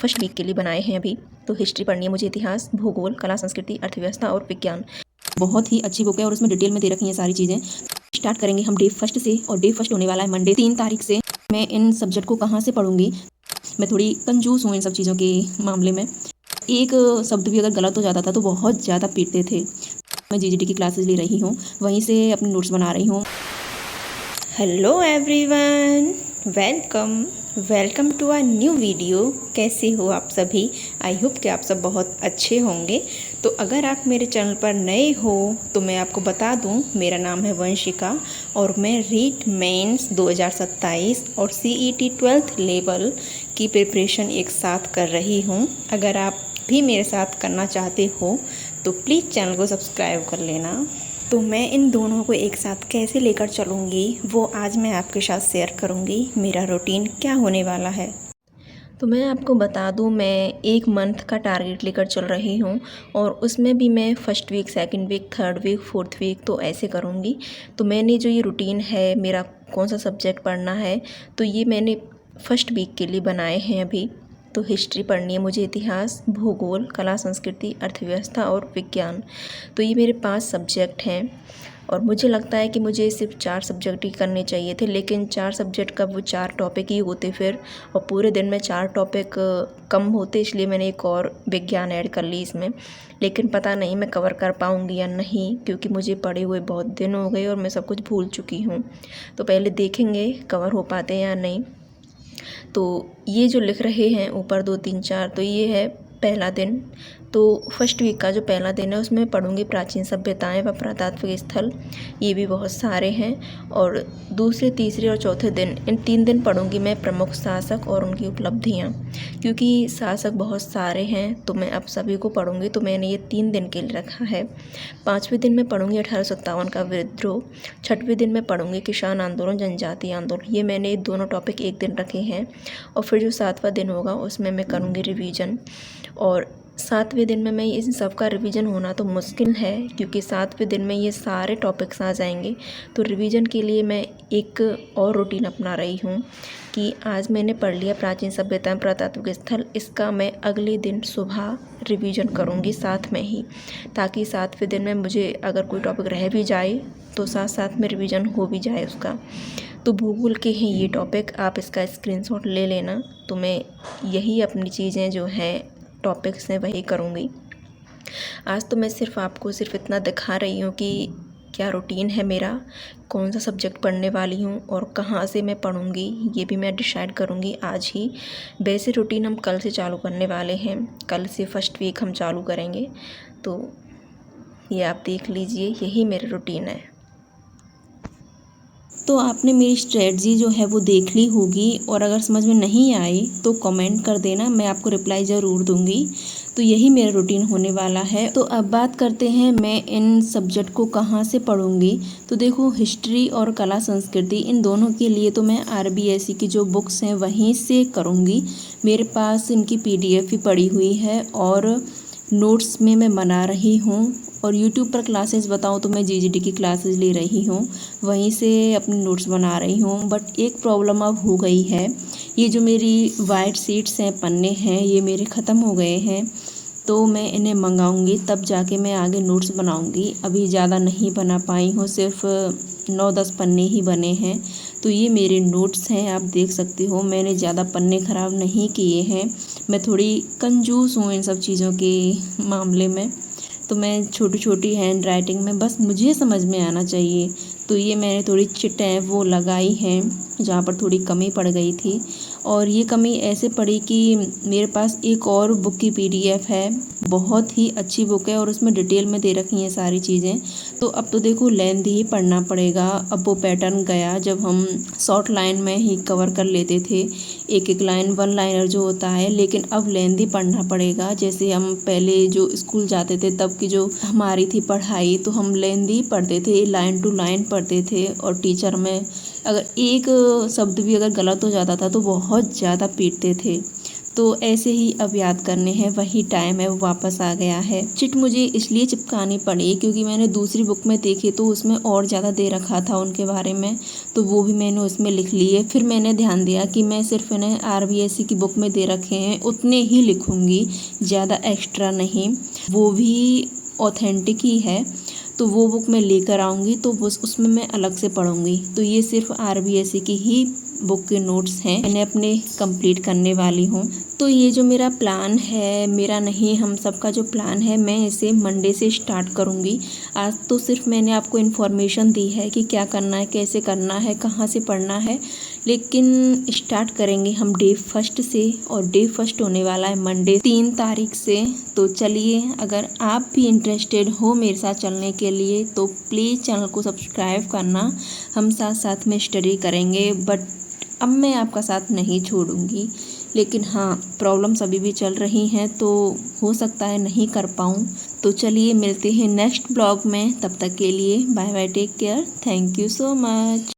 First week के लिए बनाए हैं अभी। तो हिस्ट्री पढ़नी है मुझे, इतिहास, भूगोल, कला संस्कृति, अर्थव्यवस्था और विज्ञान। बहुत ही अच्छी बुक है और उसमें डिटेल में दे रखी हैं सारी चीज़ें। स्टार्ट करेंगे हम डे फर्स्ट से, और डे फर्स्ट होने वाला है मंडे 3 तारीख से। मैं इन सब्जेक्ट को कहाँ से पढ़ूंगी, मैं थोड़ी कंजूस हूँ इन सब चीज़ों के मामले में। एक शब्द भी अगर गलत हो जाता था तो बहुत ज़्यादा पीटते थे। मैं जीजीटी की क्लासेस ले रही हूँ, वहीं से अपने नोट्स बना रही हूँ। Hello everyone, welcome to a new video. कैसे हो आप सभी? आई होप कि आप सब बहुत अच्छे होंगे। तो अगर आप मेरे चैनल पर नए हो तो मैं आपको बता दूं, मेरा नाम है वंशिका और मैं रीट मेंस 2027 और सीईटी 12th लेवल की प्रिपरेशन एक साथ कर रही हूं। अगर आप भी मेरे साथ करना चाहते हो तो प्लीज़ चैनल को सब्सक्राइब कर लेना। तो मैं इन दोनों को एक साथ कैसे लेकर चलूँगी वो आज मैं आपके साथ शेयर करूँगी। मेरा रूटीन क्या होने वाला है। तो मैं आपको बता दूं, मैं 1 मंथ का टारगेट लेकर चल रही हूं और उसमें भी मैं first week, second week, third week, fourth week तो ऐसे करूँगी। तो मैंने जो ये रूटीन है, मेरा कौन सा सब्जेक्ट पढ़ना है, तो ये मैंने फर्स्ट वीक के लिए बनाए हैं अभी। तो हिस्ट्री पढ़नी है मुझे, इतिहास, भूगोल, कला संस्कृति, अर्थव्यवस्था और विज्ञान। तो ये मेरे 5 सब्जेक्ट हैं और मुझे लगता है कि मुझे सिर्फ 4 सब्जेक्ट ही करने चाहिए थे, लेकिन 4 सब्जेक्ट का वो 4 टॉपिक ही होते फिर, और पूरे दिन में 4 टॉपिक कम होते, इसलिए मैंने एक और विज्ञान ऐड कर ली इसमें। लेकिन पता नहीं मैं कवर कर पाऊँगी या नहीं, क्योंकि मुझे पढ़े हुए बहुत दिन हो गए और मैं सब कुछ भूल चुकी हूँ। तो पहले देखेंगे कवर हो पाते हैं या नहीं। तो ये जो लिख रहे हैं ऊपर 2 3 4, तो ये है पहला दिन। तो फर्स्ट वीक का जो पहला दिन है उसमें पढ़ूंगी प्राचीन सभ्यताएं व पुरातात्विक स्थल, ये भी बहुत सारे हैं। और दूसरे, तीसरे और चौथे दिन, इन 3 दिन पढ़ूंगी मैं प्रमुख शासक और उनकी उपलब्धियां, क्योंकि शासक बहुत सारे हैं तो मैं अब सभी को पढ़ूंगी। तो मैंने ये 3 दिन के लिए रखा है। 5वें दिन में पढ़ूंगी 1857 का विद्रोह। 6वें दिन में पढ़ूंगी किसान आंदोलन, जनजातीय आंदोलन। ये मैंने दोनों टॉपिक एक दिन रखे हैं। और फिर जो 7वां दिन होगा उसमें मैं करूँगी रिवीजन। और 7वें दिन में मैं इन सब का रिवीजन होना तो मुश्किल है, क्योंकि 7वें दिन में ये सारे टॉपिक्स आ जाएंगे। तो रिवीजन के लिए मैं एक और रूटीन अपना रही हूँ कि आज मैंने पढ़ लिया प्राचीन सभ्यता पुरातात्विक स्थल, इसका मैं अगले दिन सुबह रिवीजन करूँगी साथ में ही, ताकि 7वें दिन में मुझे अगर कोई टॉपिक रह भी जाए तो साथ साथ में रिवीजन हो भी जाए उसका। तो भूगोल के हैं ये टॉपिक, आप इसका स्क्रीनशॉट ले लेना। तो मैं यही अपनी चीज़ें जो हैं टॉपिक्स हैं वही करूँगी। आज तो मैं सिर्फ आपको सिर्फ इतना दिखा रही हूँ कि क्या रूटीन है मेरा, कौन सा सब्जेक्ट पढ़ने वाली हूँ और कहाँ से मैं पढ़ूँगी, ये भी मैं डिसाइड करूँगी आज ही। वैसे रूटीन हम कल से चालू करने वाले हैं, कल से फर्स्ट वीक हम चालू करेंगे। तो ये आप देख लीजिए, यही मेरा रूटीन है। तो आपने मेरी स्ट्रेटजी जो है वो देख ली होगी, और अगर समझ में नहीं आई तो कमेंट कर देना, मैं आपको रिप्लाई ज़रूर दूंगी। तो यही मेरा रूटीन होने वाला है। तो अब बात करते हैं मैं इन सब्जेक्ट को कहाँ से पढ़ूंगी। तो देखो, हिस्ट्री और कला संस्कृति, इन दोनों के लिए तो मैं आरबीएसई की जो बुक्स हैं वहीं से करूँगी। मेरे पास इनकी पीडीएफ भी पड़ी हुई है और नोट्स में मैं बना रही हूँ। और यूट्यूब पर क्लासेस बताऊँ तो मैं जीजीटी की क्लासेस ले रही हूँ, वहीं से अपने नोट्स बना रही हूँ। बट एक प्रॉब्लम अब हो गई है, ये जो मेरी वाइट शीट्स हैं, पन्ने हैं, ये मेरे ख़त्म हो गए हैं। तो मैं इन्हें मंगाऊंगी, तब जाके मैं आगे नोट्स बनाऊंगी। अभी ज़्यादा नहीं बना पाई हूँ, सिर्फ 9-10 पन्ने ही बने हैं। तो ये मेरे नोट्स हैं, आप देख सकते हो। मैंने ज़्यादा पन्ने ख़राब नहीं किए हैं, मैं थोड़ी कंजूस हूँ इन सब चीज़ों के मामले में। तो मैं छोटी छोटी हैंड राइटिंग में, बस मुझे समझ में आना चाहिए। तो ये मैंने थोड़ी चिटें वो लगाई हैं जहाँ पर थोड़ी कमी पड़ गई थी। और ये कमी ऐसे पड़ी कि मेरे पास एक और बुक की पीडीएफ है, बहुत ही अच्छी बुक है और उसमें डिटेल में दे रखी हैं सारी चीज़ें। तो अब तो देखो लेंथी ही पढ़ना पड़ेगा। अब वो पैटर्न गया जब हम शॉर्ट लाइन में ही कवर कर लेते थे, एक एक लाइन, 1 लाइनर जो होता है। लेकिन अब लेंथी पढ़ना पड़ेगा। जैसे हम पहले जो स्कूल जाते थे तब की जो हमारी थी पढ़ाई, तो हम लेंथी पढ़ते थे, लाइन टू लाइन पढ़ते थे। और टीचर में अगर एक शब्द भी अगर गलत हो जाता था तो बहुत ज़्यादा पीटते थे। तो ऐसे ही अब याद करने हैं, वही टाइम है वो वापस आ गया है। चिट मुझे इसलिए चिपकानी पड़ी क्योंकि मैंने दूसरी बुक में देखे तो उसमें और ज़्यादा दे रखा था उनके बारे में, तो वो भी मैंने उसमें लिख लिए। फिर मैंने ध्यान दिया कि मैं सिर्फ इन्हें RBSC की बुक में दे रखे हैं उतने ही लिखूँगी, ज़्यादा एक्स्ट्रा नहीं, वो भी ऑथेंटिक ही है। तो वो बुक मैं लेकर आऊँगी तो उसमें मैं अलग से पढ़ूँगी। तो ये सिर्फ RBSC की ही बुक के नोट्स हैं, मैंने अपने कंप्लीट करने वाली हूँ। तो ये जो मेरा प्लान है, मेरा नहीं हम सबका जो प्लान है, मैं इसे मंडे से स्टार्ट करूँगी। आज तो सिर्फ मैंने आपको इन्फॉर्मेशन दी है कि क्या करना है, कैसे करना है, कहाँ से पढ़ना है, लेकिन स्टार्ट करेंगे हम डे फर्स्ट से, और डे फर्स्ट होने वाला है मंडे 3 तारीख से। तो चलिए, अगर आप भी इंटरेस्टेड हो मेरे साथ चलने के लिए तो प्लीज़ चैनल को सब्सक्राइब करना, हम साथ साथ में स्टडी करेंगे। बट अब मैं आपका साथ नहीं छोड़ूंगी, लेकिन हाँ, प्रॉब्लम्स अभी भी चल रही हैं तो हो सकता है नहीं कर पाऊँ। तो चलिए मिलते हैं नेक्स्ट ब्लॉग में, तब तक के लिए bye bye, take care, thank you so much.